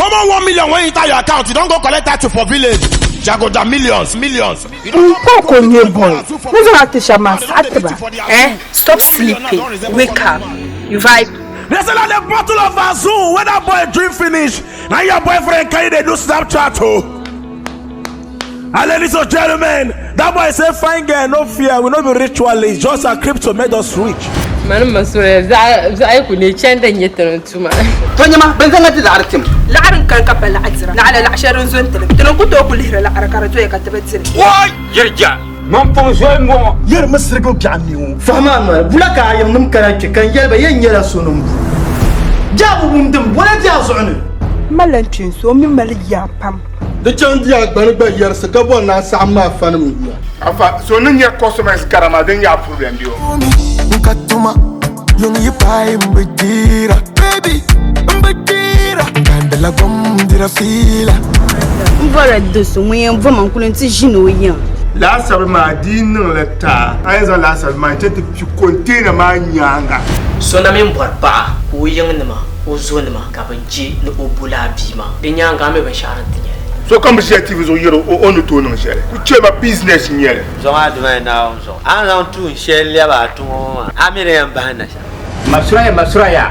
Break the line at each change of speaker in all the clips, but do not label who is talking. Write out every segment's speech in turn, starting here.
Common 1 million when you enter your account, you don't go collect that for village. Jagoda millions.
Stop sleeping. Wake up. You vibe.
They say like the bottle of Azul. When that boy drink finish, now your boyfriend carry they do Snapchat too. And ladies and gentlemen, that boy say fine girl, no fear, we not be ritualist, just a crypto made us rich.
Man, I couldn't change the yet to my.
Tonyama, Benzanga to the Artim.
Larin Kankapella Azra. Nala Sharon Zuntel. Don't put up with her at the bed.
Why? Yeah. Mampo Zembo. You're Mr. Gokani. Fama, Blaka, I am Numkara, can yell by Yella Sunum. Jabum, what a jazz on it.
Malantin, so me Malia Pam.
The Chandia Banaba years ago, and Sama family.
So, none your customers Karama, then you approve them.
Mukatuma, you buy Mbedira, baby, Mbedira, Candela Gom, Dirafila.
Voilà de ce moyen, vraiment, qu'on se gêne.
Last of my dinner letter, I was last of my jet to contain my yanga.
So, I mean, what bar, who young Nama, who Zonama, Kabaji, no Obula Bima, the young Gami by Sharon.
So come see TV or on the tone on share. We check my business in here.
So I do now. So I don't to share about to American Bahanas.
Masraya.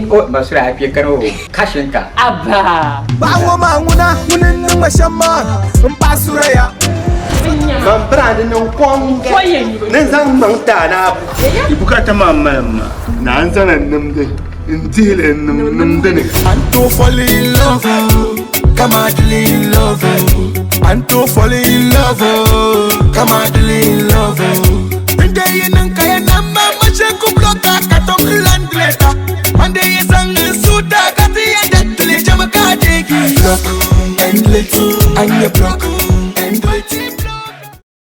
Oh,
Masraya, Piecaro, Kashinka.
Abba.
Bawama, Wuna, Shama, Suraiya.
From Brandon, no Pong, Nizam Montana.
Ibukata Mamma, Nansan and Numde, until and Numde.
And to fall in love. Come on, in love, and to fall in love. Come on, in love. One day in Kaya number, much a kubloka, Katok Landleta. One day is on the Suda, Kati and Jamaka, block and let, and you block.